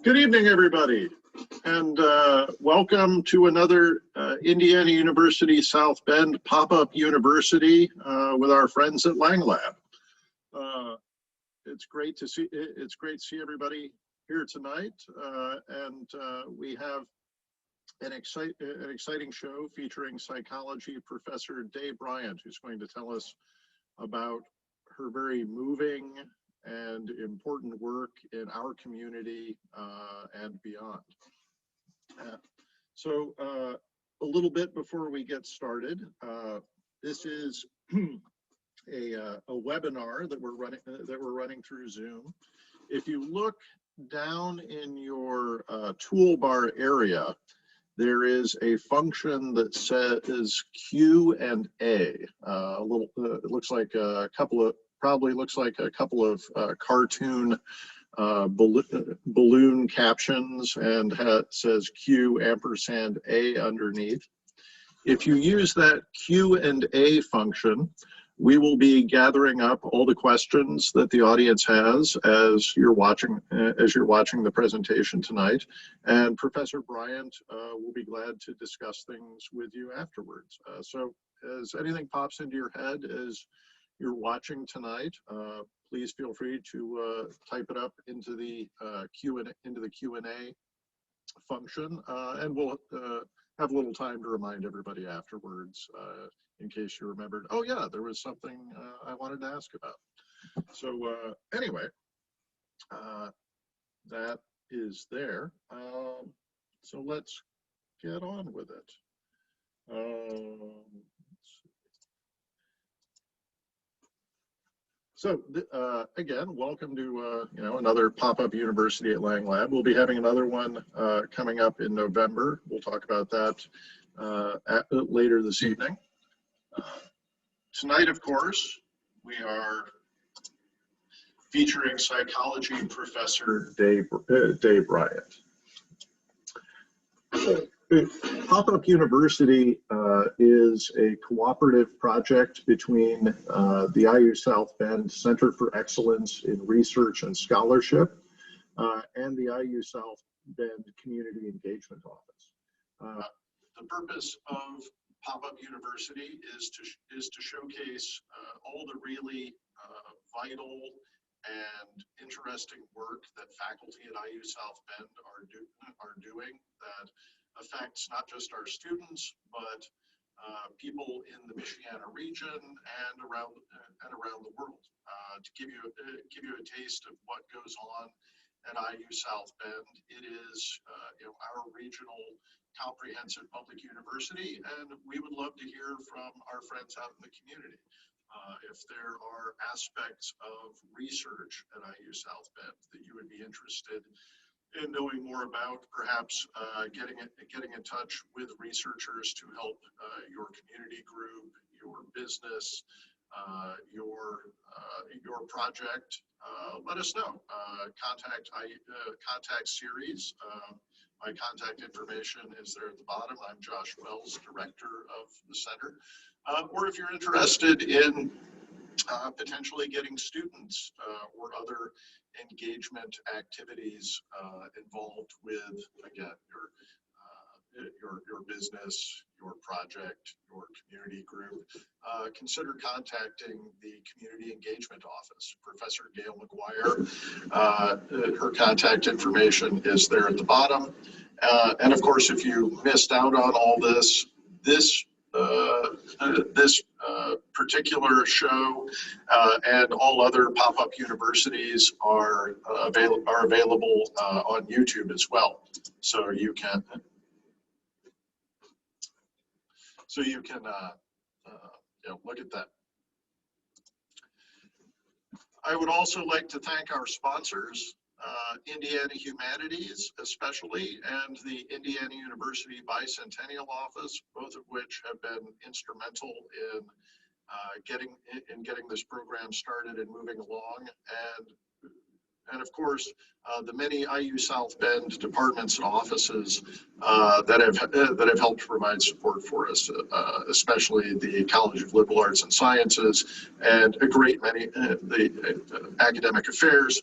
Good evening, everybody, and welcome to another Indiana University South Bend Pop-Up University with our friends at Lang Lab. It's great to see everybody here tonight, and we have an exciting show featuring psychology professor Dave Bryant, who's going to tell us about her very moving and important work in our community and beyond. So a little bit before we get started, this is a webinar that we're running through Zoom. If you look down in your toolbar area, there is a function that says Q&A. It looks like a couple of cartoon balloon captions, and says Q&A underneath. If you use that Q&A function, we will be gathering up all the questions that the audience has as you're watching the presentation tonight, and Professor Bryant will be glad to discuss things with you afterwards. So as anything pops into your head as you're watching tonight, please feel free to type it up into the Q&A function, and we'll have a little time to remind everybody afterwards in case you remembered, oh yeah, there was something I wanted to ask about. So anyway, that is there. So let's get on with it. So again, welcome to another Pop-Up University at Lang Lab. We'll be having another one coming up in November. We'll talk about that later this evening. Tonight, of course, we are featuring psychology professor Dave Bryant. Pop-Up University is a cooperative project between the IU South Bend Center for Excellence in Research and Scholarship and the IU South Bend Community Engagement Office. The purpose of Pop-Up University is to showcase all the really vital and interesting work that faculty at IU South Bend are doing that affects not just our students, but people in the Michiana region and around the world. To give you a taste of what goes on at IU South Bend, it is our regional comprehensive public university, and we would love to hear from our friends out in the community. If there are aspects of research at IU South Bend that you would be interested in knowing more about, perhaps getting in touch with researchers to help your community group, your business, your project, let us know. Contact series. My contact information is there at the bottom. I'm Josh Wells, director of the center. Or if you're interested in potentially getting students or other engagement activities involved with, again, your business, your project, your community group, consider contacting the Community Engagement Office. Professor Gail McGuire, her contact information is there at the bottom. And of course, if you missed out on all this particular show and all other Pop-Up Universities are available on YouTube as well. So you can look at that. I would also like to thank our sponsors, Indiana Humanities especially, and the Indiana University Bicentennial Office, both of which have been instrumental in getting this program started and moving along, and of course the many IU South Bend departments and offices that have helped provide support for us, especially the College of Liberal Arts and Sciences, and a great many the academic affairs,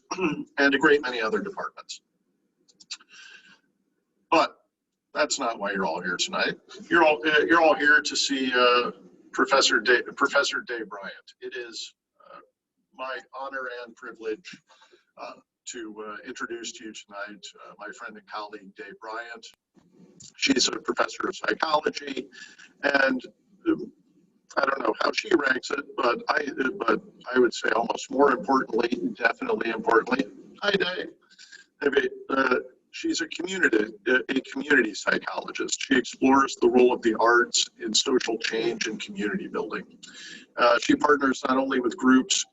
and a great many other departments. But that's not why you're all here tonight. You're all here to see Professor Day Bryant. It is my honor and privilege to introduce to you tonight my friend and colleague Day Bryant. She's a professor of psychology, and I don't know how she ranks it, but I would say almost more importantly, definitely importantly, hi Day. She's a community psychologist. She explores the role of the arts in social change and community building. She partners not only with groups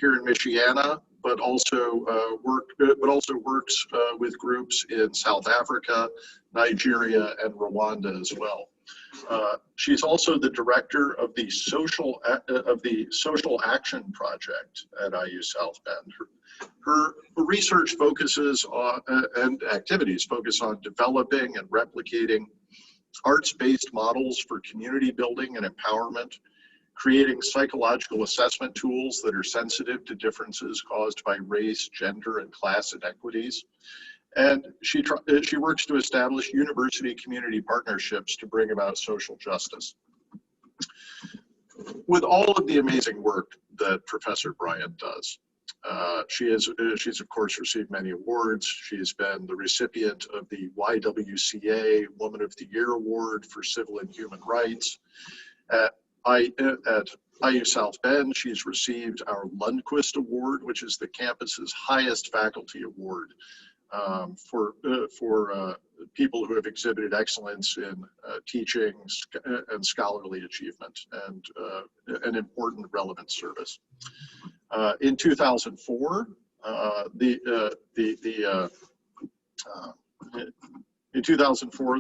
here in Michiana, but also works with groups in South Africa, Nigeria, and Rwanda as well. She's also the director of the Social Action Project at IU South Bend. Her research focuses on and activities focus on developing and replicating arts-based models for community building and empowerment, creating psychological assessment tools that are sensitive to differences caused by race, gender, and class inequities. And she works to establish university community partnerships to bring about social justice. With all of the amazing work that Professor Bryant does, she's of course received many awards. She's been the recipient of the YWCA Woman of the Year Award for Civil and Human Rights. At IU South Bend, she's received our Lundquist Award, which is the campus's highest faculty award for people who have exhibited excellence in teaching and scholarly achievement and an important relevant service. In 2004,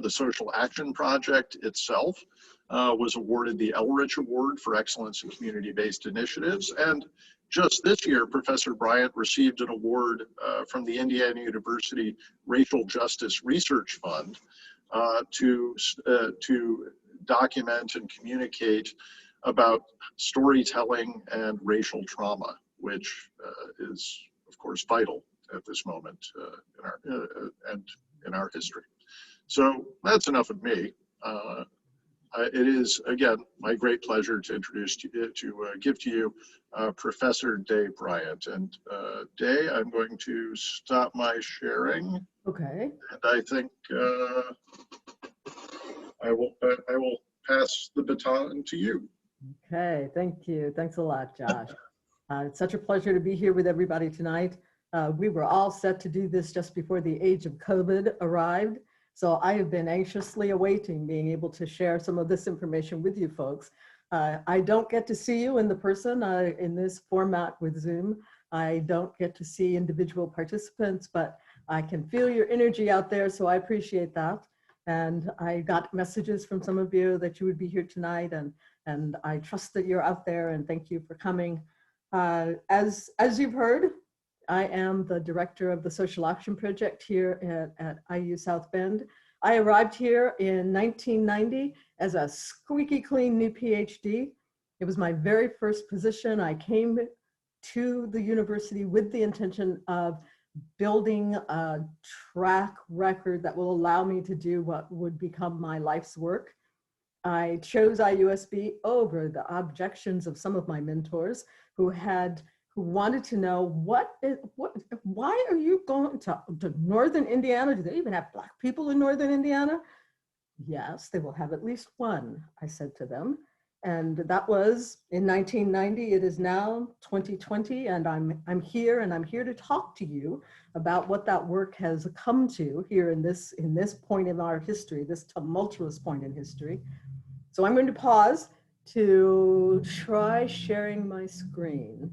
the Social Action Project itself was awarded the Elrich Award for Excellence in Community-Based Initiatives. And just this year, Professor Bryant received an award from the Indiana University Racial Justice Research Fund to document and communicate about storytelling and racial trauma, which is, of course, vital at this moment in our history. So that's enough of me. It is, again, my great pleasure to give to you Professor Day Bryant. And Day, I'm going to stop my sharing. Okay. And I think I will pass the baton to you. Okay, thank you. Thanks a lot, Josh. It's such a pleasure to be here with everybody tonight. We were all set to do this just before the age of COVID arrived. So I have been anxiously awaiting being able to share some of this information with you folks. I don't get to see you in person in this format with Zoom. I don't get to see individual participants, but I can feel your energy out there, so I appreciate that. And I got messages from some of you that you would be here tonight, and I trust that you're out there, and thank you for coming. As you've heard, I am the director of the Social Action Project here at IU South Bend. I arrived here in 1990 as a squeaky clean new PhD. It was my very first position. I came to the university with the intention of building a track record that will allow me to do what would become my life's work. I chose IUSB over the objections of some of my mentors who wanted to know why are you going to Northern Indiana? Do they even have Black people in Northern Indiana? Yes, they will have at least one, I said to them. And that was in 1990. It is now 2020, and I'm here to talk to you about what that work has come to here in this point in our history, this tumultuous point in history. So I'm going to pause to try sharing my screen.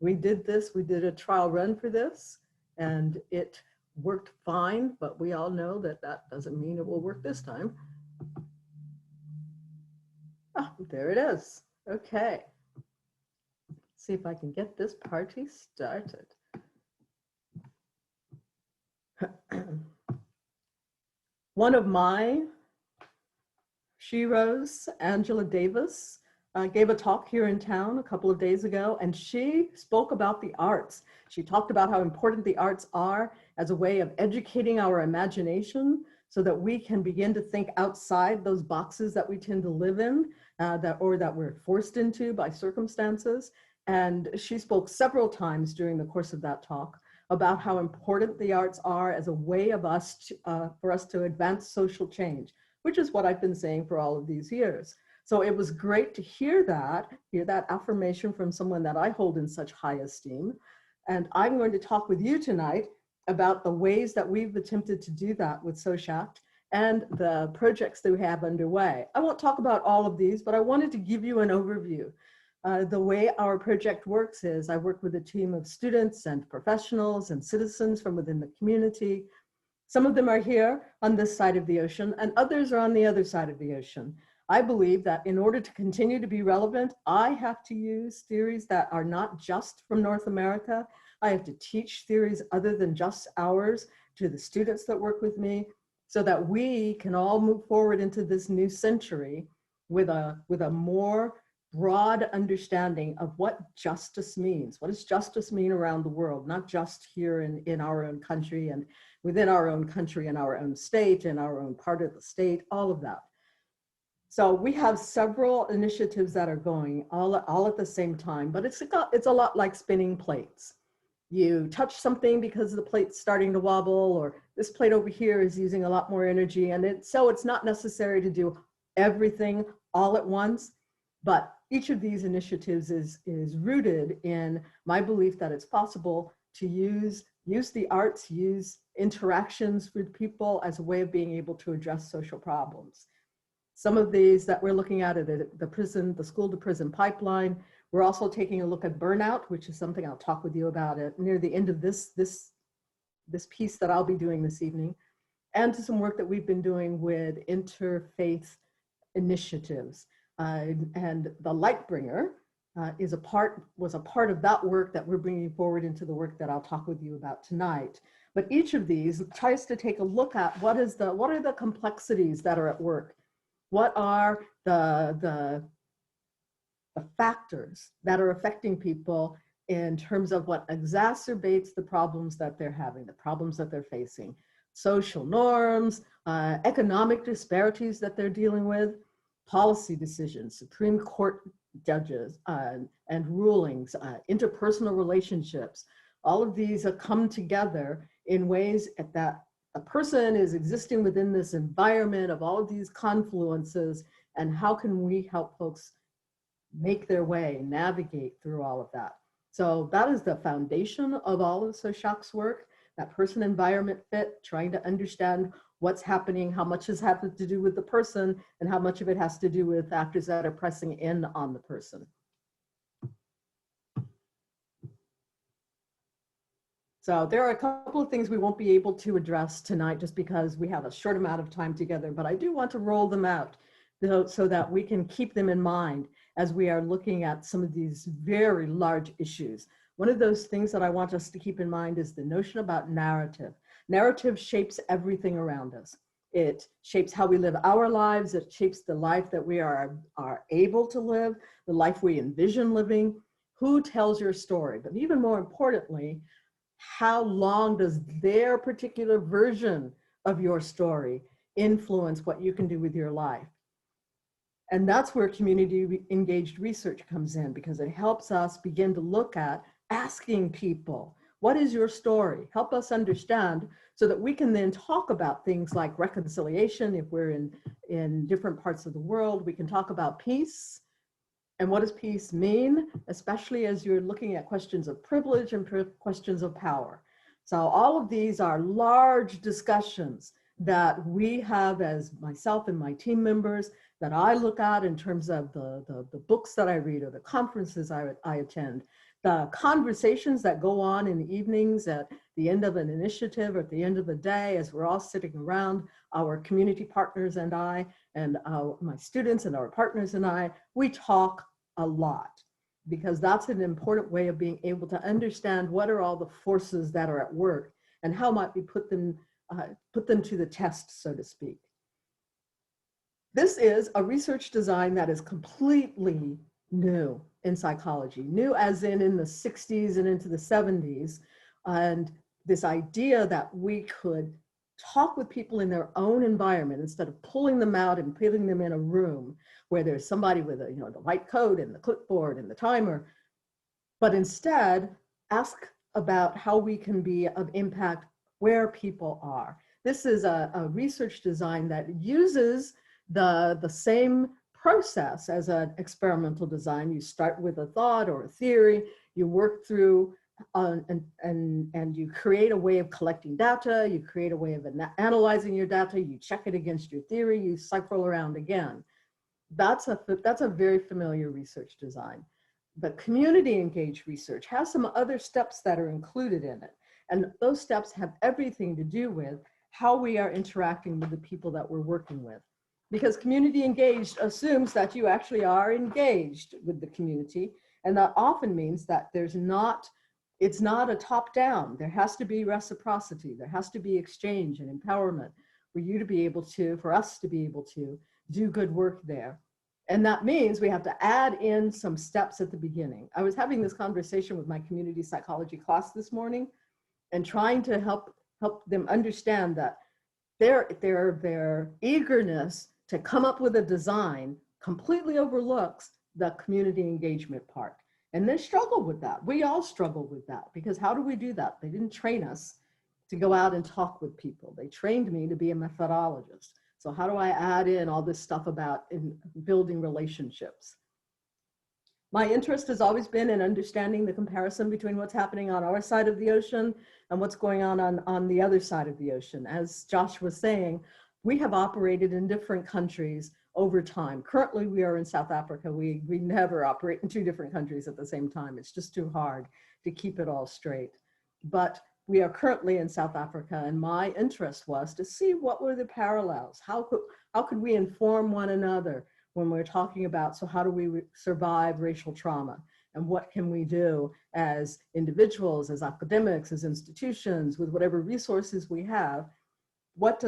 We did a trial run for this, and it worked fine, but we all know that doesn't mean it will work this time. Oh, there it is. Okay. Let's see if I can get this party started. One of my sheroes, Angela Davis, gave a talk here in town a couple of days ago, and she spoke about the arts. She talked about how important the arts are as a way of educating our imagination so that we can begin to think outside those boxes that we tend to live in, that we're forced into by circumstances. And she spoke several times during the course of that talk about how important the arts are as a way of for us to advance social change, which is what I've been saying for all of these years. So it was great to hear that affirmation from someone that I hold in such high esteem. And I'm going to talk with you tonight about the ways that we've attempted to do that with SOCIACT and the projects that we have underway. I won't talk about all of these, but I wanted to give you an overview. The way our project works is I work with a team of students and professionals and citizens from within the community. Some of them are here on this side of the ocean, and others are on the other side of the ocean. I believe that in order to continue to be relevant, I have to use theories that are not just from North America. I have to teach theories other than just ours to the students that work with me, so that we can all move forward into this new century with a more broad understanding of what justice means. What does justice mean around the world, not just here in our own country and within our own country and our own state and our own part of the state, all of that. So we have several initiatives that are going all at the same time, but it's a lot like spinning plates. You touch something because the plate's starting to wobble, or this plate over here is using a lot more energy. And so it's not necessary to do everything all at once, but each of these initiatives is rooted in my belief that it's possible to use the arts, use interactions with people as a way of being able to address social problems. Some of these that we're looking at are the school to prison pipeline. We're also taking a look at burnout, which is something I'll talk with you about near the end of this piece that I'll be doing this evening, and to some work that we've been doing with interfaith initiatives. And the Lightbringer was a part of that work that we're bringing forward into the work that I'll talk with you about tonight. But each of these tries to take a look at what are the complexities that are at work. What are the factors that are affecting people in terms of what exacerbates the problems that they're having, the problems that they're facing, social norms, economic disparities that they're dealing with, policy decisions, Supreme Court judges and rulings, interpersonal relationships. All of these come together in ways that a person is existing within this environment of all of these confluences, and how can we help folks make their way, navigate through all of that. So that is the foundation of all of SOCIACT's work, that person environment fit, trying to understand what's happening, how much has had to do with the person, and how much of it has to do with factors that are pressing in on the person. So there are a couple of things we won't be able to address tonight just because we have a short amount of time together, but I do want to roll them out so that we can keep them in mind as we are looking at some of these very large issues. One of those things that I want us to keep in mind is the notion about narrative. Narrative shapes everything around us. It shapes how we live our lives. It shapes the life that we are able to live, the life we envision living. Who tells your story? But even more importantly, how long does their particular version of your story influence what you can do with your life? And that's where community engaged research comes in, because it helps us begin to look at asking people, what is your story? Help us understand so that we can then talk about things like reconciliation. If we're in different parts of the world, we can talk about peace. And what does peace mean, especially as you're looking at questions of privilege and questions of power. So all of these are large discussions that we have as myself and my team members, that I look at in terms of the books that I read or the conferences I attend, the conversations that go on in the evenings at the end of an initiative or at the end of the day as we're all sitting around, our community partners and I, and my students and our partners and I, we talk a lot, because that's an important way of being able to understand what are all the forces that are at work and how might we put them to the test, so to speak. This is a research design that is completely new in psychology, new as in the 60s and into the 70s. And this idea that we could talk with people in their own environment instead of pulling them out and putting them in a room where there's somebody with a, the white coat and the clipboard and the timer, but instead ask about how we can be of impact where people are. This is a research design that uses the same process as an experimental design. You start with a thought or a theory, you work through and you create a way of collecting data, you create a way of analyzing your data, you check it against your theory, you cycle around again. That's a very familiar research design. But community engaged research has some other steps that are included in it. And those steps have everything to do with how we are interacting with the people that we're working with. Because community engaged assumes that you actually are engaged with the community. And that often means that it's not a top down. There has to be reciprocity. There has to be exchange and empowerment for us to be able to do good work there. And that means we have to add in some steps at the beginning. I was having this conversation with my community psychology class this morning and trying to help them understand that their eagerness to come up with a design completely overlooks the community engagement part. And they struggle with that. We all struggle with that, because how do we do that? They didn't train us to go out and talk with people. They trained me to be a methodologist. So how do I add in all this stuff about building relationships? My interest has always been in understanding the comparison between what's happening on our side of the ocean and what's going on the other side of the ocean. As Josh was saying, we have operated in different countries over time. Currently, we are in South Africa. We never operate in two different countries at the same time. It's just too hard to keep it all straight. But we are currently in South Africa, and my interest was to see what were the parallels. How could we inform one another when we're talking about, so how do we survive racial trauma? And what can we do as individuals, as academics, as institutions, with whatever resources we have? What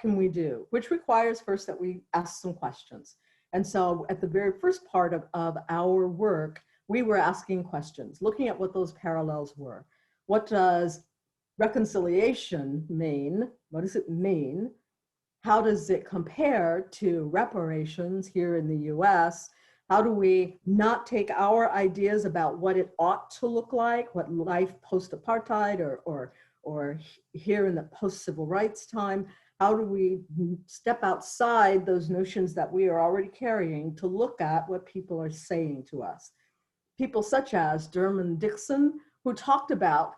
can we do? Which requires first that we ask some questions. And so at the very first part of our work, we were asking questions, looking at what those parallels were. What does reconciliation mean? What does it mean? How does it compare to reparations here in the US? How do we not take our ideas about what it ought to look like, what life post-apartheid or here in the post-civil rights time, how do we step outside those notions that we are already carrying to look at what people are saying to us? People such as Derman Dixon, who talked about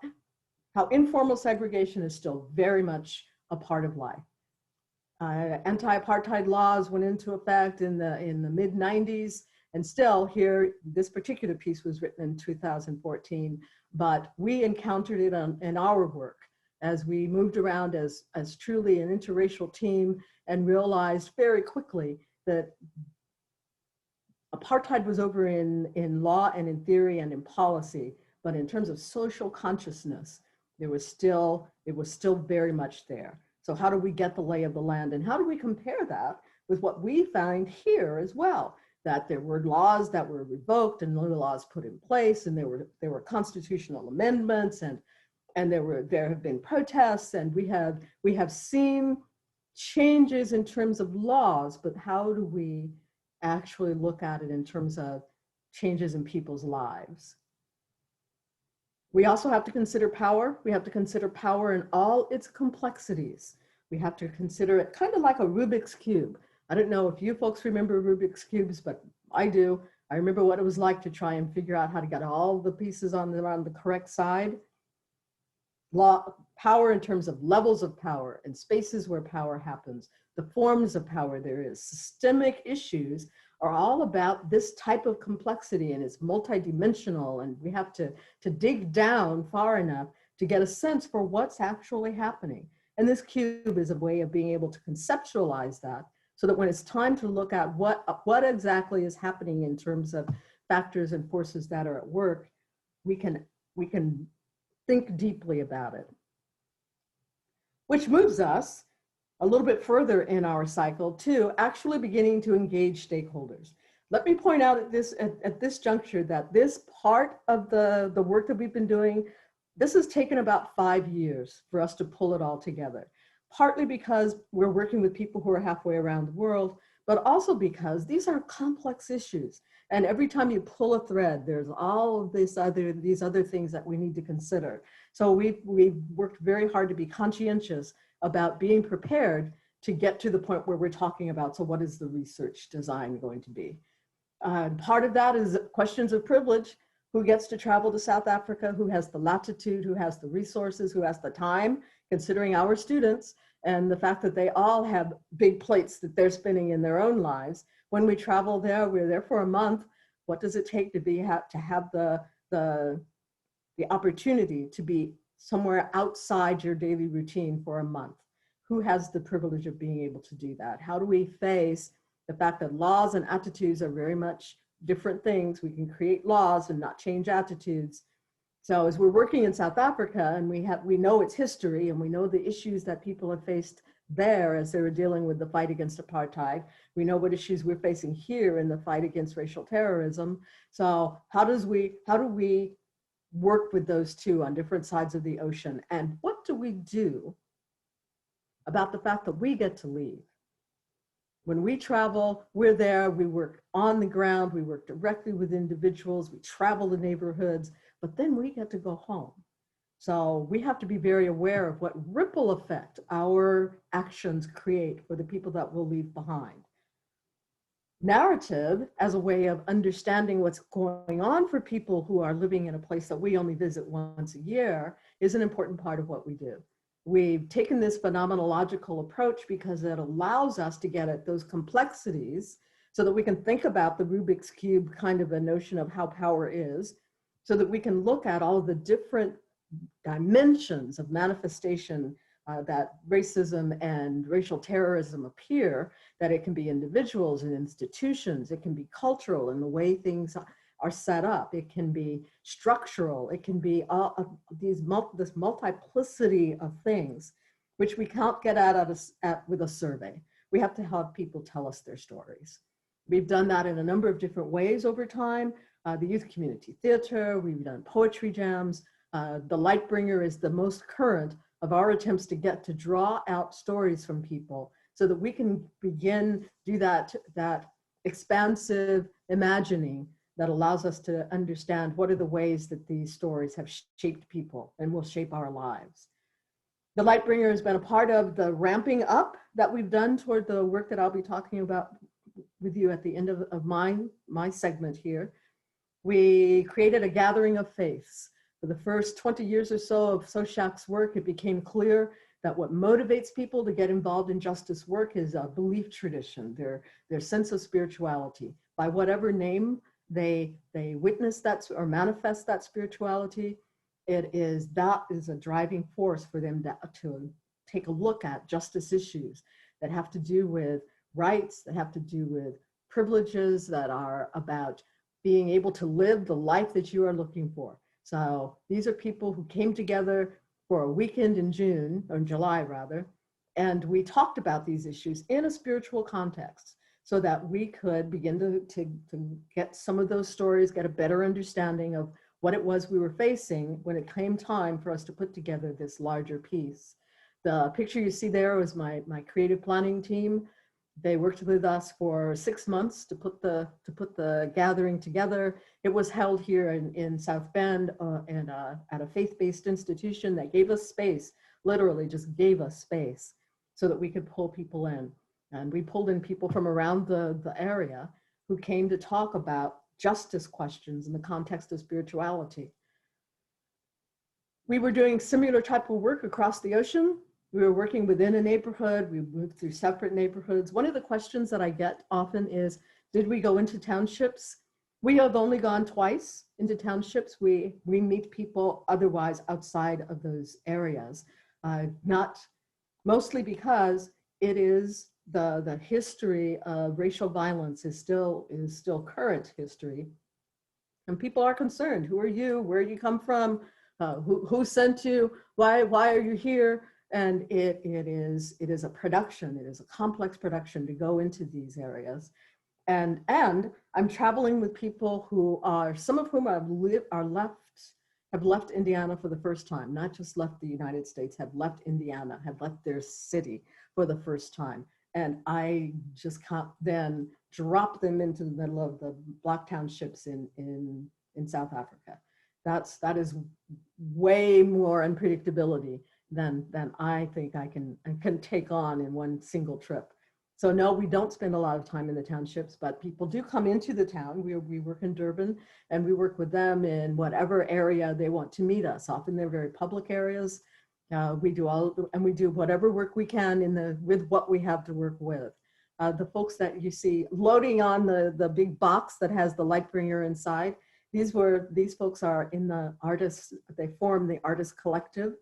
how informal segregation is still very much a part of life. Anti-apartheid laws went into effect in the mid-90s, and still here, this particular piece was written in 2014, but we encountered it in our work as we moved around as truly an interracial team and realized very quickly that apartheid was over in law and in theory and in policy, but in terms of social consciousness, it was still very much there. So how do we get the lay of the land, and how do we compare that with what we find here as well? That there were laws that were revoked and new laws put in place, and there were constitutional amendments, and there have been protests, and we have seen changes in terms of laws, but how do we actually look at it in terms of changes in people's lives? We also have to consider power. We have to consider power in all its complexities. We have to consider it kind of like a Rubik's Cube. I don't know if you folks remember Rubik's Cubes, but I do. I remember what it was like to try and figure out how to get all the pieces on the correct side. Power in terms of levels of power and spaces where power happens, the forms of power there is, systemic issues are all about this type of complexity, and it's multidimensional, and we have to dig down far enough to get a sense for what's actually happening. And this cube is a way of being able to conceptualize that, so that when it's time to look at what exactly is happening in terms of factors and forces that are at work, we can think deeply about it. Which moves us a little bit further in our cycle to actually beginning to engage stakeholders. Let me point out at this juncture that this part of the work that we've been doing, this has taken about 5 years for us to pull it all together. partly because we're working with people who are halfway around the world, but also because these are complex issues. And every time you pull a thread, there's all of these other things that we need to consider. So we've worked very hard to be conscientious about being prepared to get to the point where we're talking about, so what is the research design going to be? Part of that is questions of privilege. Who gets to travel to South Africa? Who has the latitude? Who has the resources? Who has the time? Considering our students and the fact that they all have big plates that they're spinning in their own lives. When we travel there, we're there for a month. What does it take to have the opportunity to be somewhere outside your daily routine for a month? Who has the privilege of being able to do that? How do we face the fact that laws and attitudes are very much different things? We can create laws and not change attitudes. So as we're working in South Africa, and we know its history, and we know the issues that people have faced there as they were dealing with the fight against apartheid. We know what issues we're facing here in the fight against racial terrorism. So how do we work with those two on different sides of the ocean? And what do we do about the fact that we get to leave? When we travel, we're there, we work on the ground, we work directly with individuals, we travel the neighborhoods, but then we get to go home. So we have to be very aware of what ripple effect our actions create for the people that we'll leave behind. Narrative, as a way of understanding what's going on for people who are living in a place that we only visit once a year, is an important part of what we do. We've taken this phenomenological approach because it allows us to get at those complexities so that we can think about the Rubik's Cube kind of a notion of how power is, so that we can look at all of the different dimensions of manifestation that racism and racial terrorism appear, that it can be individuals and institutions, it can be cultural in the way things are set up, it can be structural, it can be all of this multiplicity of things, which we can't get at with a survey. We have to have people tell us their stories. We've done that in a number of different ways over time. The Youth Community Theater, we've done poetry jams. The Lightbringer is the most current of our attempts to draw out stories from people so that we can begin do that expansive imagining that allows us to understand what are the ways that these stories have shaped people and will shape our lives. The Lightbringer has been a part of the ramping up that we've done toward the work that I'll be talking about with you at the end of my segment here. We created a gathering of faiths. For the first 20 years or so of SOSHAC's work, it became clear that what motivates people to get involved in justice work is a belief tradition, their sense of spirituality. By whatever name they witness that or manifest that spirituality, that is a driving force for them to take a look at justice issues that have to do with rights, that have to do with privileges, that are about being able to live the life that you are looking for. So these are people who came together for a weekend in June, or in July rather, and we talked about these issues in a spiritual context so that we could begin to get some of those stories, get a better understanding of what it was we were facing when it came time for us to put together this larger piece. The picture you see there was my creative planning team. They worked with us for 6 months to put the gathering together. It was held here in South Bend and at a faith-based institution that gave us space, literally just gave us space so that we could pull people in. And we pulled in people from around the area who came to talk about justice questions in the context of spirituality. We were doing similar type of work across the ocean. We were working within a neighborhood. We moved through separate neighborhoods. One of the questions that I get often is, did we go into townships? We have only gone twice into townships. We meet people otherwise outside of those areas, mostly because it is the history of racial violence is still current history. And people are concerned. Who are you? Where you come from? Who sent you? Why are you here? And it is a production. It is a complex production to go into these areas. And I'm traveling with people who are, some of whom are left have left Indiana for the first time, not just left the United States, have left Indiana, have left their city for the first time. And I just can't then drop them into the middle of the Black townships in South Africa. That is way more unpredictability than I think I can take on in one single trip. So no, we don't spend a lot of time in the townships, but people do come into the town. We work in Durban, and we work with them in whatever area they want to meet us. Often they're very public areas. We do whatever work we can with what we have to work with. The folks that you see loading on the big box that has the Lightbringer inside, these folks are in the artists. They form the artist collective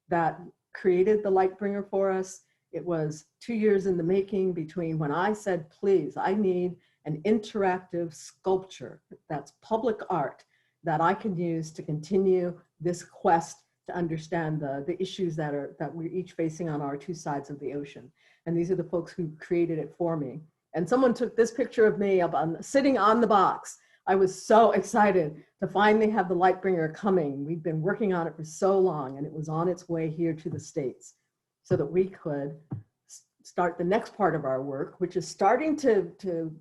that created the Lightbringer for us. It was 2 years in the making between when I said, please, I need an interactive sculpture that's public art that I can use to continue this quest to understand the issues that we're each facing on our two sides of the ocean. And these are the folks who created it for me. And someone took this picture of me sitting on the box. I was so excited to finally have the Lightbringer coming. We'd been working on it for so long, and it was on its way here to the States, so that we could start the next part of our work, which is starting to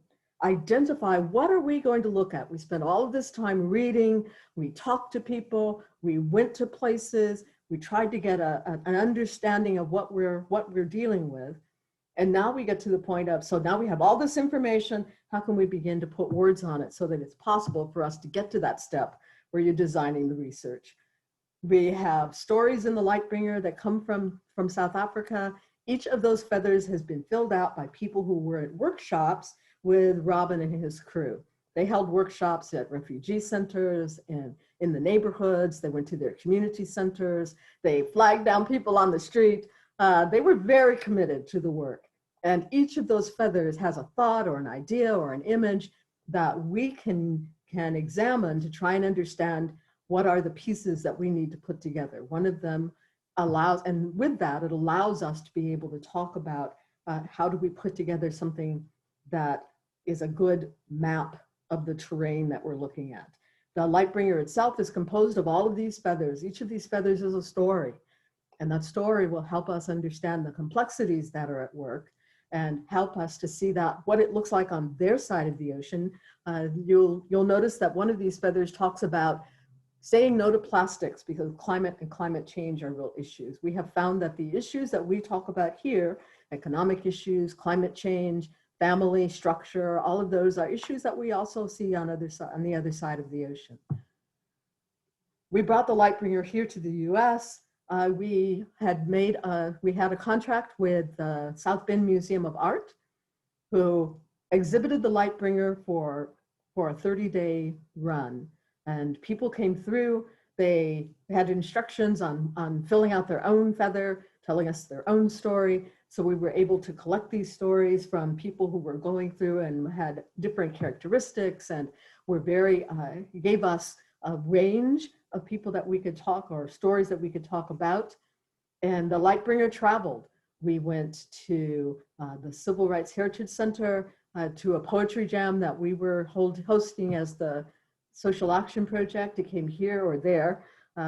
identify what are we going to look at. We spent all of this time reading, we talked to people, we went to places, we tried to get an understanding of what we're dealing with. And now we get to the point of, so now we have all this information, how can we begin to put words on it so that it's possible for us to get to that step where you're designing the research. We have stories in the Lightbringer that come from South Africa. Each of those feathers has been filled out by people who were at workshops with Robin and his crew. They held workshops at refugee centers and in the neighborhoods. They went to their community centers. They flagged down people on the street. They were very committed to the work. And each of those feathers has a thought or an idea or an image that we can examine to try and understand what are the pieces that we need to put together. One of them allows, and with that, it allows us to be able to talk about how do we put together something that is a good map of the terrain that we're looking at. The Lightbringer itself is composed of all of these feathers. Each of these feathers is a story, and that story will help us understand the complexities that are at work and help us to see that what it looks like on their side of the ocean. You'll notice that one of these feathers talks about saying no to plastics because climate and climate change are real issues. We have found that the issues that we talk about here, economic issues, climate change, family structure, all of those are issues that we also see on the other side of the ocean. We brought the Lightbringer here to the US. We had a contract with the South Bend Museum of Art, who exhibited the Lightbringer for a 30-day run. And people came through, they had instructions on filling out their own feather, telling us their own story. So we were able to collect these stories from people who were going through and had different characteristics, and gave us a range of people that we could talk, or stories that we could talk about. And the Lightbringer traveled. We went to the Civil Rights Heritage Center, to a poetry jam that we were hosting as the Social Action Project. It came here or there,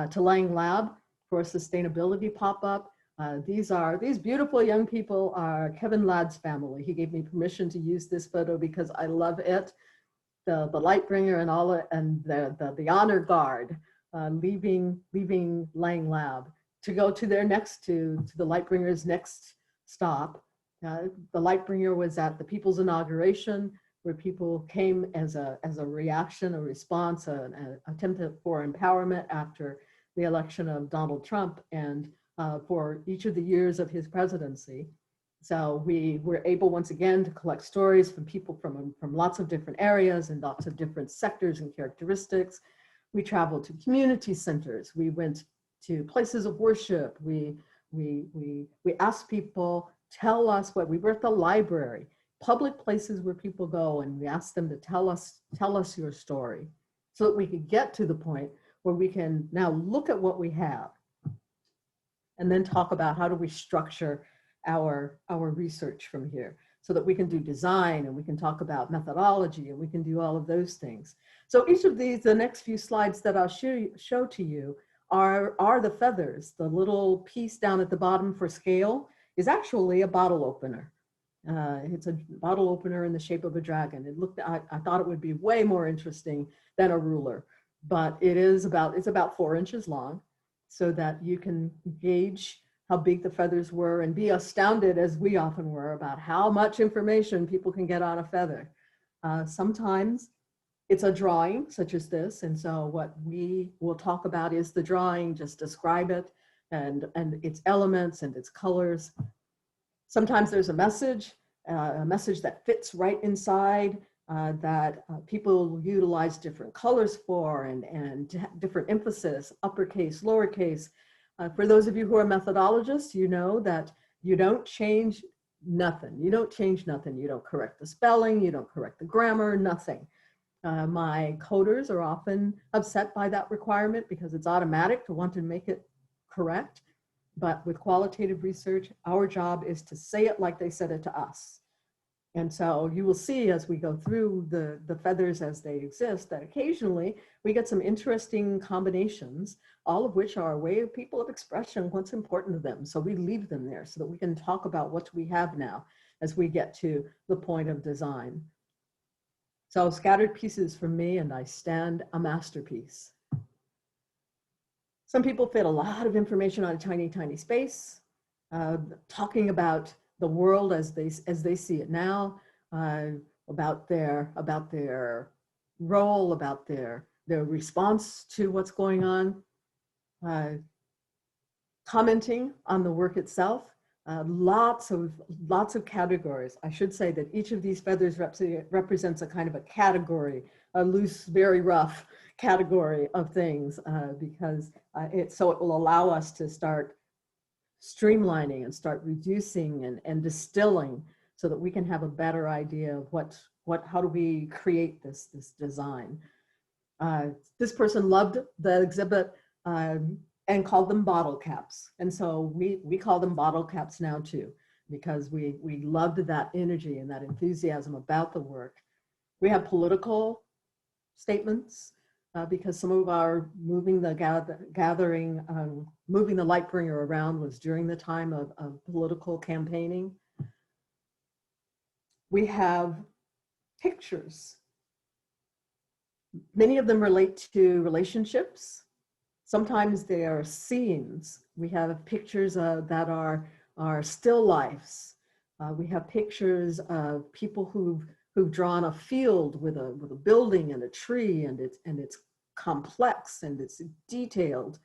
to Lang Lab for a sustainability pop-up. These beautiful young people are Kevin Ladd's family. He gave me permission to use this photo because I love it. The Lightbringer and the honor guard leaving Lang Lab to go to the Lightbringer's next stop. The Lightbringer was at the People's Inauguration, where people came as a reaction, a response, an attempt for empowerment after the election of Donald Trump, and for each of the years of his presidency. So we were able once again to collect stories from people from lots of different areas and lots of different sectors and characteristics. We traveled to community centers. We went to places of worship. We asked people, tell us we were at the library, public places where people go, and we asked them to tell us your story, so that we could get to the point where we can now look at what we have and then talk about how do we structure our research from here. so that we can do design and we can talk about methodology and we can do all of those things. So each of these, the next few slides that I'll show to you are the feathers. The little piece down at the bottom for scale is actually a bottle opener. It's a bottle opener in the shape of a dragon. I thought it would be way more interesting than a ruler, but it's about 4 inches long, so that you can gauge how big the feathers were and be astounded, as we often were, about how much information people can get on a feather. Sometimes it's a drawing such as this, and so what we will talk about is the drawing, just describe it and its elements and its colors. Sometimes there's a message that fits right inside, that people utilize different colors for, and different emphasis, uppercase, lowercase. For those of you who are methodologists, you know that you don't change nothing. You don't change nothing. You don't correct the spelling. You don't correct the grammar, nothing. My coders are often upset by that requirement because it's automatic to want to make it correct. But with qualitative research, our job is to say it like they said it to us. And so you will see as we go through the feathers as they exist, that occasionally we get some interesting combinations, all of which are a way of people of expression, what's important to them. So we leave them there so that we can talk about what we have now as we get to the point of design. So scattered pieces from me, and I stand a masterpiece. Some people fit a lot of information on a tiny, tiny space, talking about the world as they see it now, about their role, about their response to what's going on, commenting on the work itself. Lots of categories. I should say that each of these feathers represents a kind of a category, a loose, very rough category of things, because it will allow us to start streamlining and start reducing and distilling, so that we can have a better idea of how do we create this design. This person loved the exhibit and called them bottle caps. And so we call them bottle caps now too, because we loved that energy and that enthusiasm about the work. We have political statements, because some of our moving the light bringer around was during the time of political campaigning. We have pictures. Many of them relate to relationships. Sometimes they are scenes. We have pictures that are still lifes. We have pictures of people who've drawn a field with a building and a tree, and it's complex and it's detailed.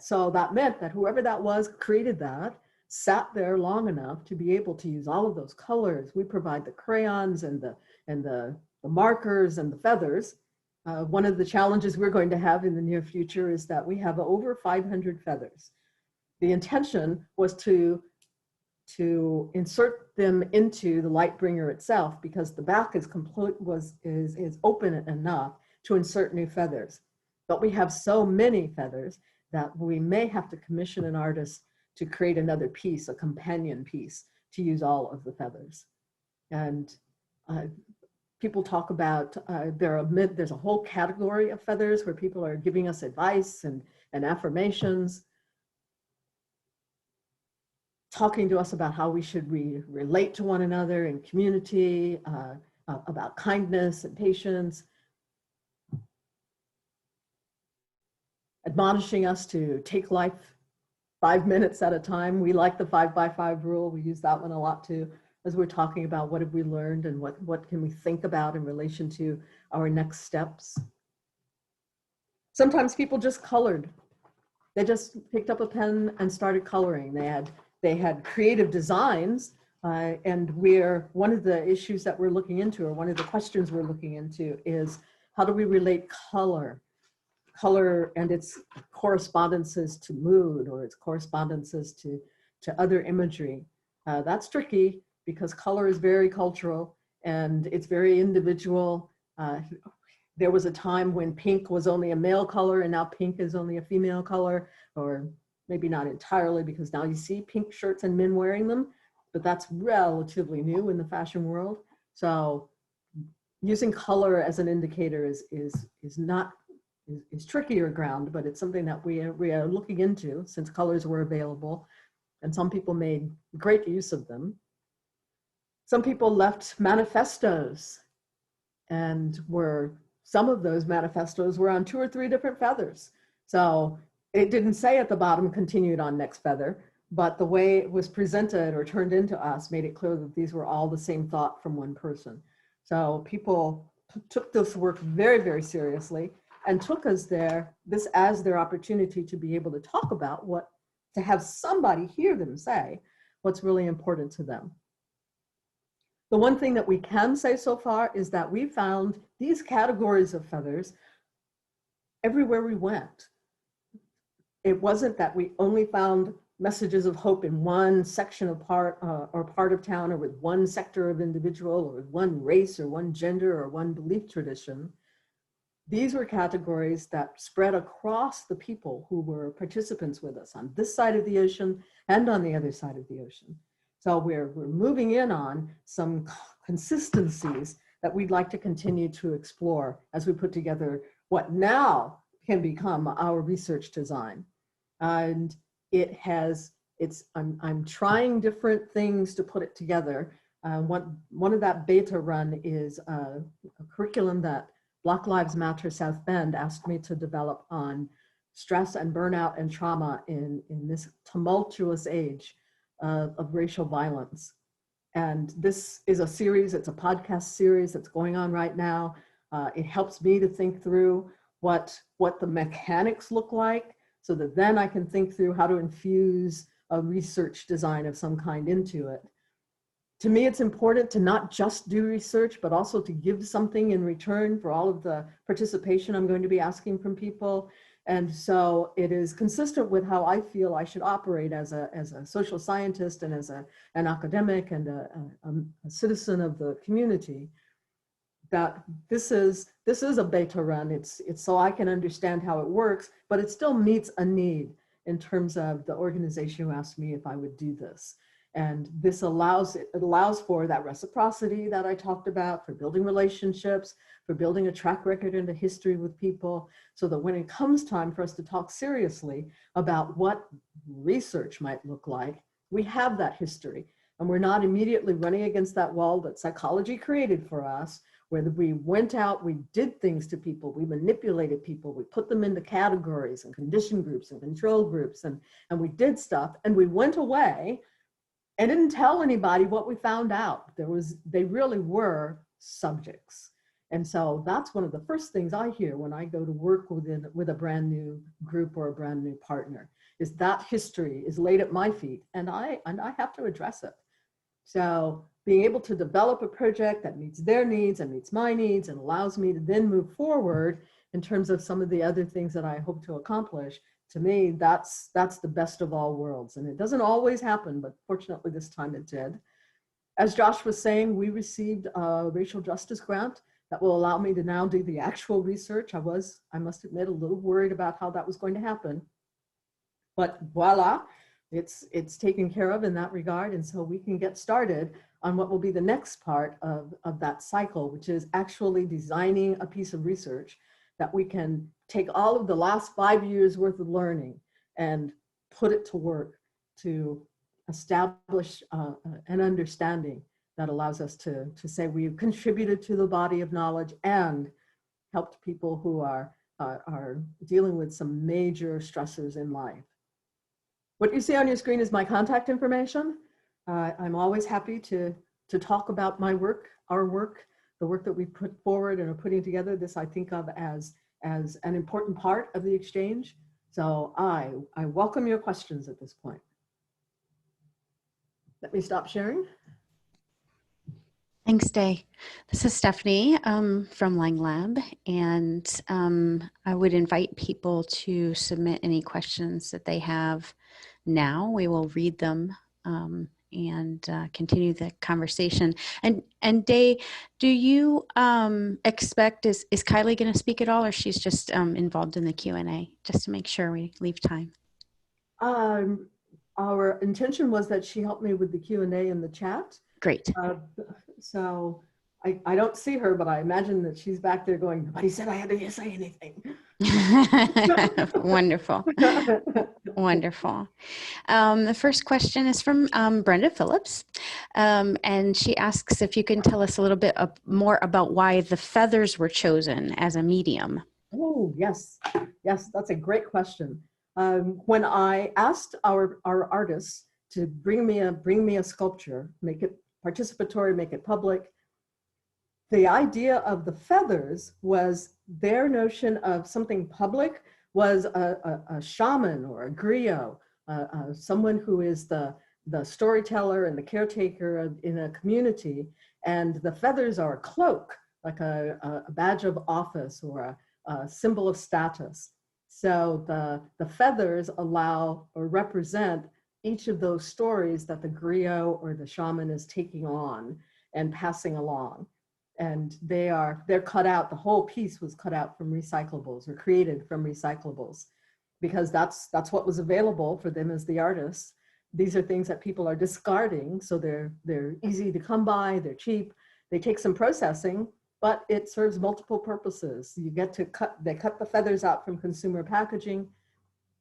So that meant that whoever that was created that, sat there long enough to be able to use all of those colors. We provide the crayons and the markers and the feathers. One of the challenges we're going to have in the near future is that we have over 500 feathers. The intention was to insert them into the light bringer itself, because the back is open enough to insert new feathers. But we have so many feathers that we may have to commission an artist to create another piece, a companion piece, to use all of the feathers. And people talk about, there's a whole category of feathers where people are giving us advice and affirmations, talking to us about how we should relate to one another in community, about kindness and patience, admonishing us to take life 5 minutes at a time. We like the 5x5 rule. We use that one a lot too, as we're talking about what have we learned and what can we think about in relation to our next steps. Sometimes people just colored. They just picked up a pen and started coloring. They had creative designs, and one of the issues that we're looking into, or one of the questions we're looking into, is how do we relate color and its correspondences to mood, or its correspondences to other imagery. That's tricky, because color is very cultural and it's very individual. There was a time when pink was only a male color, and now pink is only a female color, or maybe not entirely, because now you see pink shirts and men wearing them. but that's relatively new in the fashion world. So using color as an indicator is trickier ground, but it's something that we are looking into since colors were available, and some people made great use of them. Some people left manifestos, and some of those manifestos were on 2 or 3 different feathers. So it didn't say at the bottom, continued on next feather, but the way it was presented or turned into us made it clear that these were all the same thought from one person. So people took this work very, very seriously and took this as their opportunity to be able to talk about to have somebody hear them say what's really important to them. The one thing that we can say so far is that we found these categories of feathers everywhere we went. It wasn't that we only found messages of hope in one section of part of town, or with one sector of individual, or with one race or one gender or one belief tradition. These were categories that spread across the people who were participants with us on this side of the ocean and on the other side of the ocean. So we're moving in on some consistencies that we'd like to continue to explore as we put together what now can become our research design. And I'm trying different things to put it together. One of that beta run is a curriculum that Black Lives Matter South Bend asked me to develop on stress and burnout and trauma in this tumultuous age of racial violence. And this is a series, it's a podcast series that's going on right now. It helps me to think through what the mechanics look like, so that then I can think through how to infuse a research design of some kind into it. To me, it's important to not just do research, but also to give something in return for all of the participation I'm going to be asking from people. And so it is consistent with how I feel I should operate as a social scientist and as an academic and a citizen of the community, that this is a beta run. It's so I can understand how it works, but it still meets a need in terms of the organization who asked me if I would do this. And this allows for that reciprocity that I talked about, for building relationships, for building a track record and a history with people, so that when it comes time for us to talk seriously about what research might look like, we have that history. And we're not immediately running against that wall that psychology created for us, where we went out, we did things to people, we manipulated people, we put them into categories and condition groups and control groups, and we did stuff, and we went away and didn't tell anybody what we found out. They really were subjects. And so that's one of the first things I hear when I go to work with a brand new group or a brand new partner, is that history is laid at my feet, and I have to address it. So being able to develop a project that meets their needs and meets my needs and allows me to then move forward in terms of some of the other things that I hope to accomplish, to me, that's the best of all worlds. And it doesn't always happen, but fortunately this time it did. As Josh was saying, we received a racial justice grant that will allow me to now do the actual research. I must admit, a little worried about how that was going to happen. But voila, it's taken care of in that regard. And so we can get started on what will be the next part of that cycle, which is actually designing a piece of research that we can take all of the last 5 years worth of learning and put it to work to establish an understanding that allows us to say we've contributed to the body of knowledge and helped people who are dealing with some major stressors in life. What you see on your screen is my contact information. I'm always happy to talk about my work, our work, the work that we put forward and are putting together. This I think of as an important part of the exchange. So I welcome your questions at this point. Let me stop sharing. Thanks, Day. This is Stephanie from Lang Lab, and I would invite people to submit any questions that they have now. We will read them and continue the conversation. And Day, do you expect, is Kylie going to speak at all, or she's just involved in the Q&A, just to make sure we leave time? our intention was that she helped me with the Q&A in the chat. Great. So I don't see her, but I imagine that she's back there going, nobody said I had to say anything. Wonderful. Wonderful. The first question is from Brenda Phillips, and she asks if you can tell us a little bit more about why the feathers were chosen as a medium. Oh, yes. Yes, that's a great question. When I asked our artists to bring me a sculpture, make it participatory, make it public, the idea of the feathers was their notion of something public was a shaman or a griot, someone who is the storyteller and the caretaker in a community, and the feathers are a cloak, like a badge of office or a symbol of status. So the feathers allow or represent each of those stories that the griot or the shaman is taking on and passing along. And they're cut out, the whole piece was cut out from recyclables or created from recyclables, because that's what was available for them as the artists. These are things that people are discarding, so they're easy to come by, they're cheap, they take some processing, but it serves multiple purposes. You get to they cut the feathers out from consumer packaging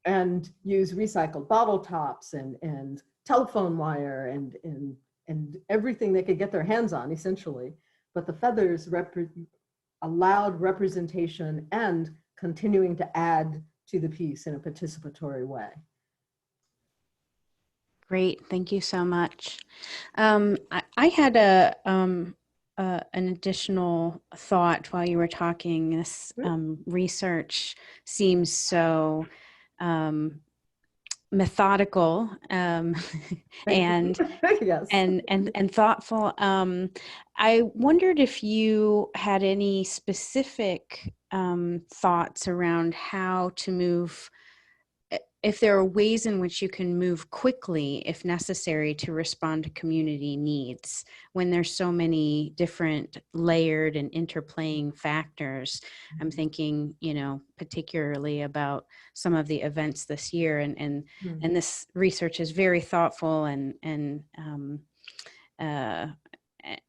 and use recycled bottle tops and telephone wire and everything they could get their hands on, essentially. But the feathers allowed representation and continuing to add to the piece in a participatory way. Great, thank you so much. I had an additional thought while you were talking. This research seems so methodical and Yes. and thoughtful. I wondered if you had any specific thoughts around how to move, if there are ways in which you can move quickly, if necessary, to respond to community needs when there's so many different layered and interplaying factors. I'm thinking, particularly about some of the events this year, and this research is very thoughtful and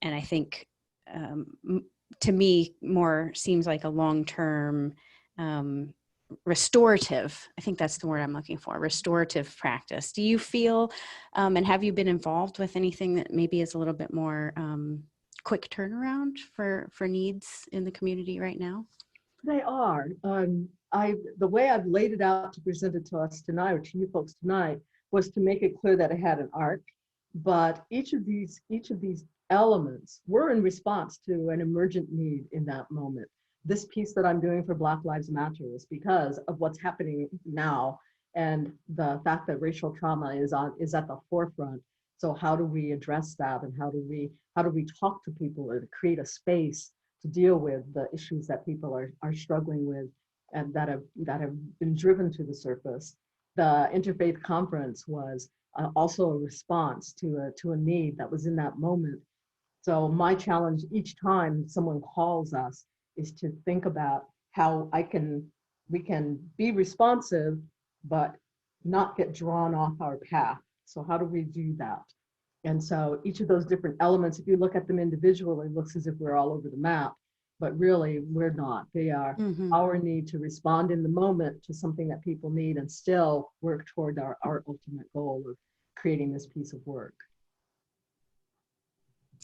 I think to me more seems like a long-term restorative, I think that's the word I'm looking for, restorative practice. Do you feel, and have you been involved with anything that maybe is a little bit more quick turnaround for needs in the community right now? They are. The way I've laid it out to present it to us tonight, or to you folks tonight, was to make it clear that it had an arc, but each of these elements were in response to an emergent need in that moment. This piece that I'm doing for Black Lives Matter is because of what's happening now and the fact that racial trauma is at the forefront. So how do we address that, and how do we talk to people or to create a space to deal with the issues that people are struggling with and that have been driven to the surface? The Interfaith Conference was also a response to a need that was in that moment. So my challenge each time someone calls us is to think about how we can be responsive, but not get drawn off our path. So how do we do that? And so each of those different elements, if you look at them individually, it looks as if we're all over the map, but really we're not. They are our need to respond in the moment to something that people need and still work toward our ultimate goal of creating this piece of work.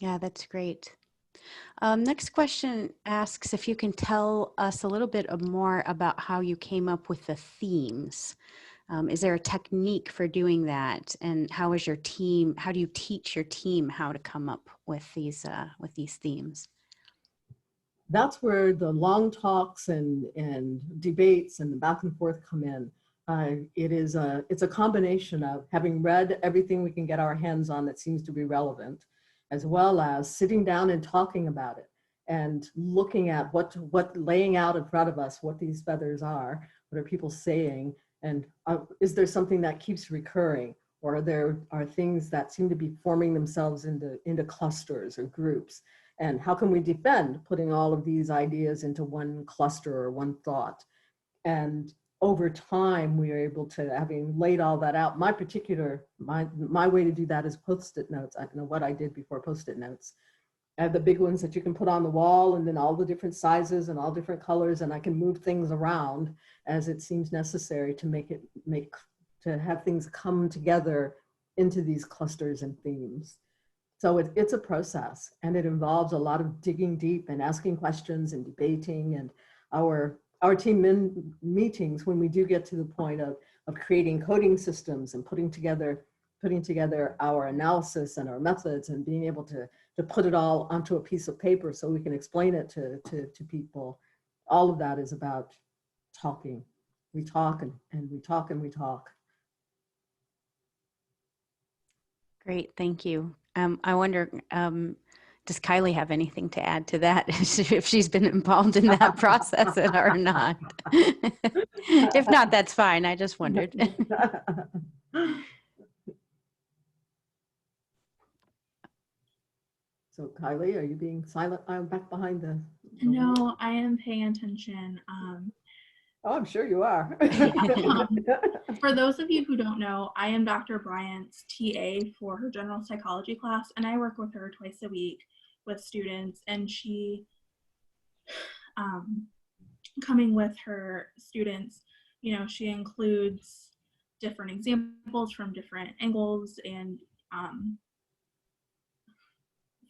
Yeah, that's great. Next question asks if you can tell us a little bit more about how you came up with the themes. Is there a technique for doing that? And how do you teach your team how to come up with these themes? That's where the long talks and debates and the back and forth come in. It's a combination of having read everything we can get our hands on that seems to be relevant, as well as sitting down and talking about it and looking at what laying out in front of us, what these feathers are, what are people saying, and is there something that keeps recurring, or there are things that seem to be forming themselves into clusters or groups, and how can we defend putting all of these ideas into one cluster or one thought? And over time, we are able to, having laid all that out, my way to do that is Post-it notes. I don't know what I did before Post-it notes. I have the big ones that you can put on the wall, and then all the different sizes and all different colors, and I can move things around as it seems necessary to to have things come together into these clusters and themes. So it's a process, and it involves a lot of digging deep and asking questions and debating, and our team meetings, when we do get to the point of creating coding systems and putting together our analysis and our methods and being able to put it all onto a piece of paper so we can explain it to people. All of that is about talking. We talk and we talk and we talk. Great, thank you. I wonder, does Kylie have anything to add to that, if she's been involved in that process or not? If not, that's fine. I just wondered. So Kylie, are you being silent? I'm back behind the No, I am paying attention. Oh, I'm sure you are. For those of you who don't know, I am Dr. Bryant's TA for her general psychology class, and I work with her twice a week with students, and she, coming with her students, you know, she includes different examples from different angles and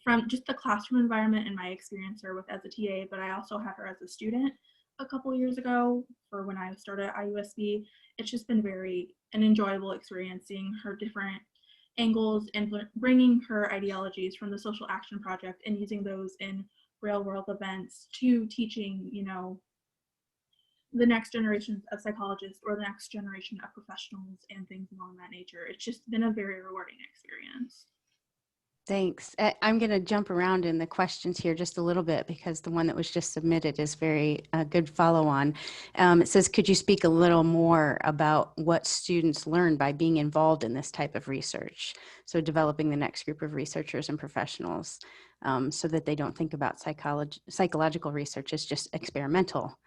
from just the classroom environment and my experience her with as a TA, but I also had her as a student a couple years ago for when I started at IUSB. It's just been an enjoyable experience seeing her different angles and bringing her ideologies from the Social Action Project and using those in real world events to teaching, you know, the next generation of psychologists or the next generation of professionals and things along that nature. It's just been a very rewarding experience. Thanks. I'm going to jump around in the questions here just a little bit because the one that was just submitted is very good follow-on. It says, could you speak a little more about what students learn by being involved in this type of research? So developing the next group of researchers and professionals so that they don't think about psychological research as just experimental,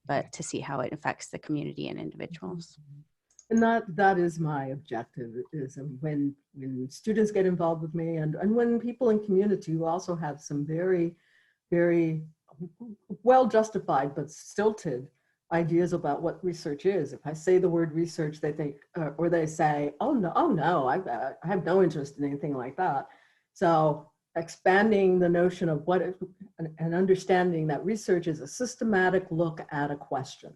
but to see how it affects the community and individuals. And that is my objective, is when students get involved with me and when people in community who also have some very, very well justified but stilted ideas about what research is. If I say the word research, they think, or they say, oh no, I have no interest in anything like that. So expanding the notion of and understanding that research is a systematic look at a question,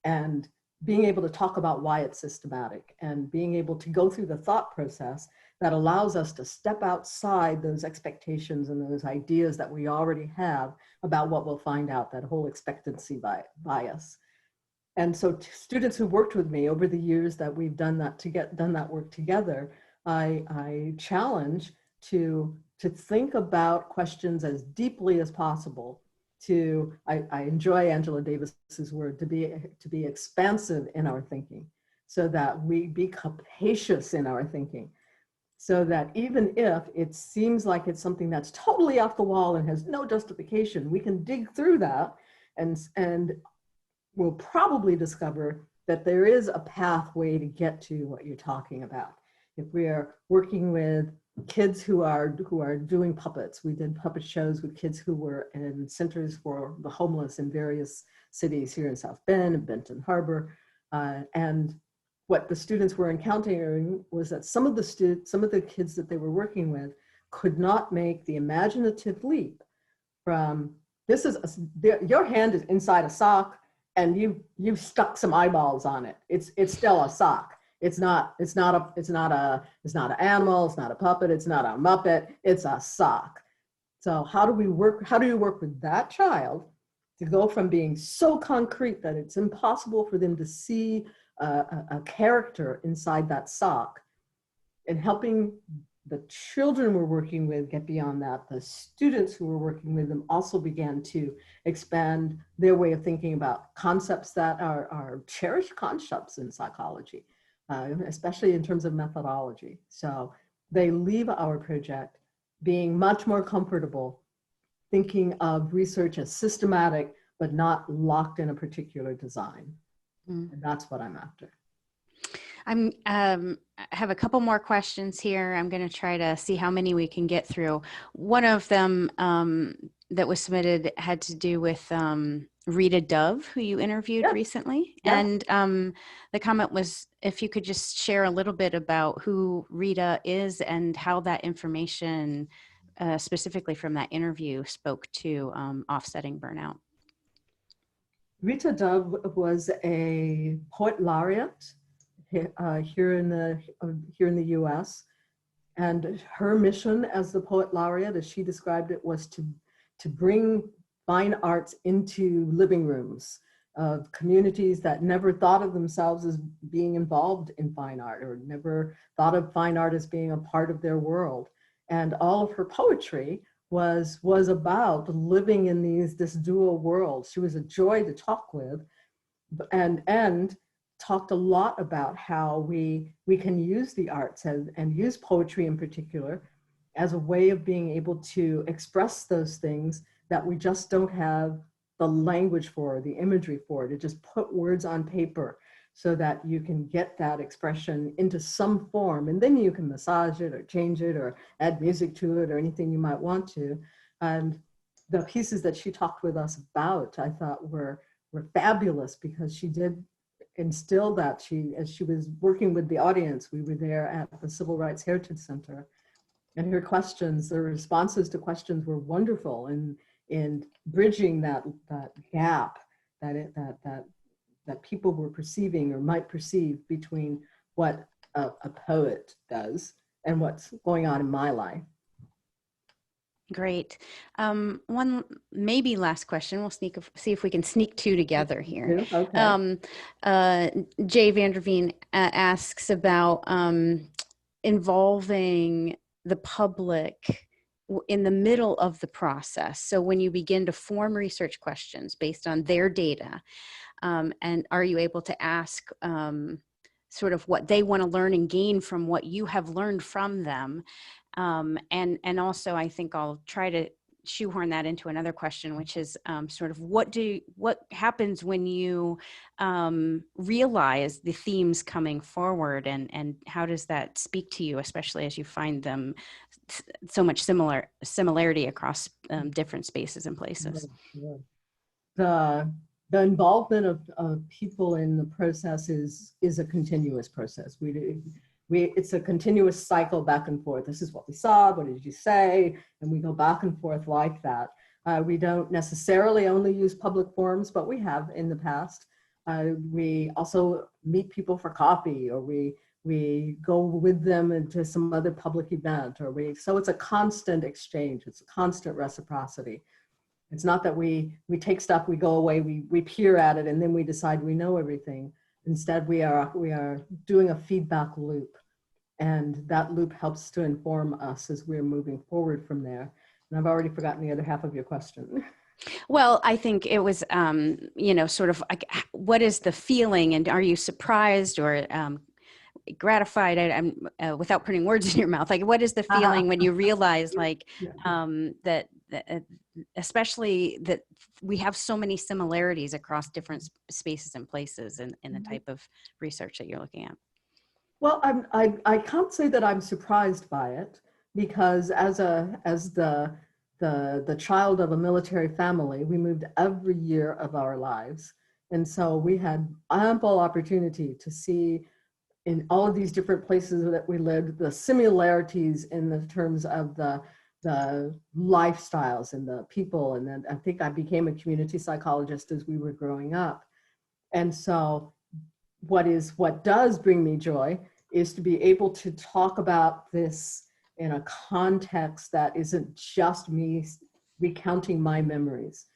and being able to talk about why it's systematic and being able to go through the thought process that allows us to step outside those expectations and those ideas that we already have about what we'll find out, that whole expectancy bias. And so students who worked with me over the years that we've done that work together, I challenge to think about questions as deeply as possible. I enjoy Angela Davis's word, to be expansive in our thinking, so that we be capacious in our thinking, so that even if it seems like it's something that's totally off the wall and has no justification, we can dig through that and we'll probably discover that there is a pathway to get to what you're talking about. If we are working with kids who are doing puppets. We did puppet shows with kids who were in centers for the homeless in various cities here in South Bend and Benton Harbor. And what the students were encountering was that some of the kids that they were working with could not make the imaginative leap from your hand is inside a sock and you've stuck some eyeballs on it. It's still a sock. It's not an animal, it's not a puppet, it's not a Muppet, it's a sock. So how do you work with that child to go from being so concrete that it's impossible for them to see a character inside that sock, and helping the children we're working with get beyond that? The students who were working with them also began to expand their way of thinking about concepts that are cherished concepts in psychology. Especially in terms of methodology. So they leave our project being much more comfortable thinking of research as systematic, but not locked in a particular design. Mm. And that's what I'm after. I have a couple more questions here. I'm going to try to see how many we can get through. One of them that was submitted had to do with Rita Dove, who you interviewed recently. Yeah. And the comment was if you could just share a little bit about who Rita is and how that information, specifically from that interview, spoke to offsetting burnout. Rita Dove was a poet laureate here in the U.S. And her mission as the poet laureate, as she described it, was to bring fine arts into living rooms of communities that never thought of themselves as being involved in fine art or never thought of fine art as being a part of their world. And all of her poetry was about living in this dual world. She was a joy to talk with, and talked a lot about how we can use the arts and use poetry in particular as a way of being able to express those things that we just don't have the language for, the imagery for, to just put words on paper so that you can get that expression into some form, and then you can massage it or change it or add music to it or anything you might want to. And the pieces that she talked with us about, I thought were fabulous, because she did instill that. As she was working with the audience, we were there at the Civil Rights Heritage Center, and her questions, the responses to questions were wonderful in bridging that gap that people were perceiving or might perceive between what a poet does and what's going on in my life. Great. One maybe last question. We'll see if we can sneak two together here. Okay. Jay Vanderveen asks about involving the public in the middle of the process. So when you begin to form research questions based on their data, and are you able to ask sort of what they want to learn and gain from what you have learned from them? And also, I think I'll try to shoehorn that into another question, which is sort of what happens when you realize the themes coming forward, and how does that speak to you, especially as you find them so much similarity across different spaces and places? The involvement of people in the process is a continuous process. It's a continuous cycle back and forth. This is what we saw, what did you say? And we go back and forth like that. We don't necessarily only use public forums, but we have in the past. We also meet people for coffee, or we go with them into some other public event, so it's a constant exchange. It's a constant reciprocity. It's not that we take stuff, we go away, we peer at it, and then we decide we know everything. Instead, we are doing a feedback loop, and that loop helps to inform us as we're moving forward from there. And I've already forgotten the other half of your question. Well, I think it was, sort of like, what is the feeling, and are you surprised or gratified? I'm without putting words in your mouth. Like, what is the feeling when you realize, like, that especially that we have so many similarities across different spaces and places in the type of research that you're looking at? Well, I can't say that I'm surprised by it, because as the child of a military family, we moved every year of our lives. And so we had ample opportunity to see in all of these different places that we lived, the similarities in the terms of the lifestyles and the people. And then I think I became a community psychologist as we were growing up. And so what does bring me joy is to be able to talk about this in a context that isn't just me recounting my memories.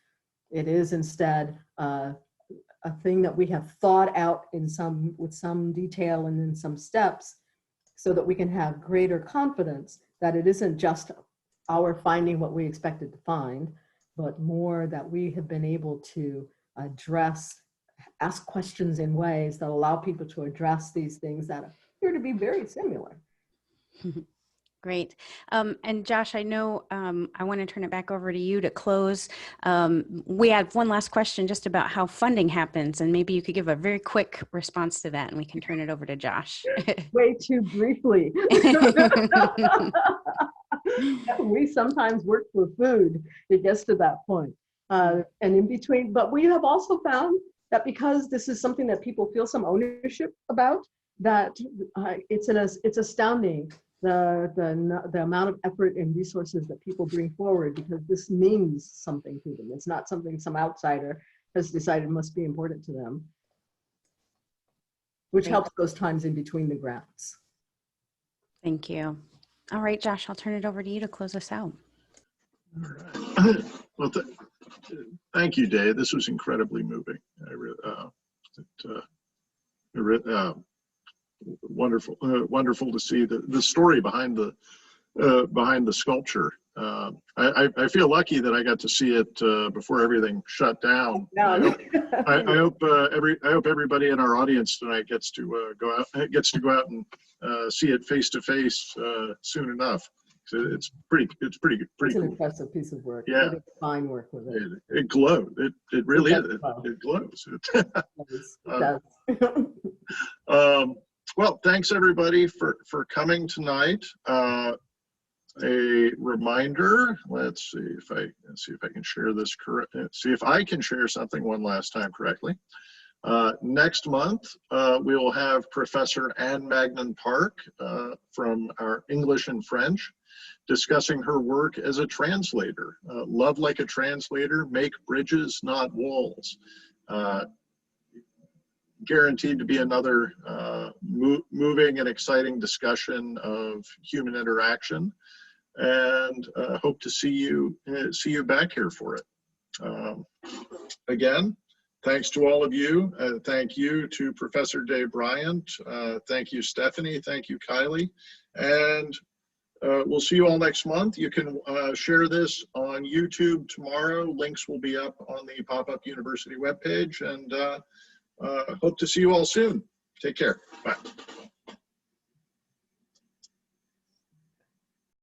It is instead a thing that we have thought out with some detail and in some steps, so that we can have greater confidence that it isn't just our finding what we expected to find, but more that we have been able to ask questions in ways that allow people to address these things that appear to be very similar. Great. And Josh, I know I want to turn it back over to you to close. We had one last question just about how funding happens, and maybe you could give a very quick response to that, and we can turn it over to Josh. Way too briefly. We sometimes work for food. It gets to that point. And in between, but we have also found that because this is something that people feel some ownership about, that it's astounding the amount of effort and resources that people bring forward, because this means something to them. It's not something some outsider has decided must be important to them, which Great. helps those times in between the grants. Thank you. All right, Josh, I'll turn it over to you to close us out. All right. Well, thank you, Dave. This was incredibly moving. Wonderful, wonderful to see the story behind the sculpture. I feel lucky that I got to see it before everything shut down. I hope everybody in our audience tonight gets to go out and see it face to face soon enough. So it's pretty It's cool. an impressive piece of work. Yeah. Fine work with it. It glowed. It really is. It glows. It does. Well, thanks everybody for coming tonight. A reminder. Let's see if I can share this correct. See if I can share something one last time correctly. Next month, we will have Professor Anne Magnan Park from our English and French discussing her work as a translator. Love like a translator, make bridges, not walls. Guaranteed to be another moving and exciting discussion of human interaction, and hope to see you back here for it. Again, thanks to all of you. Thank you to Professor Dave Bryant. Thank you, Stephanie. Thank you, Kylie. And we'll see you all next month. You can share this on YouTube tomorrow. Links will be up on the PopUp University webpage, and hope to see you all soon. Take care. Bye.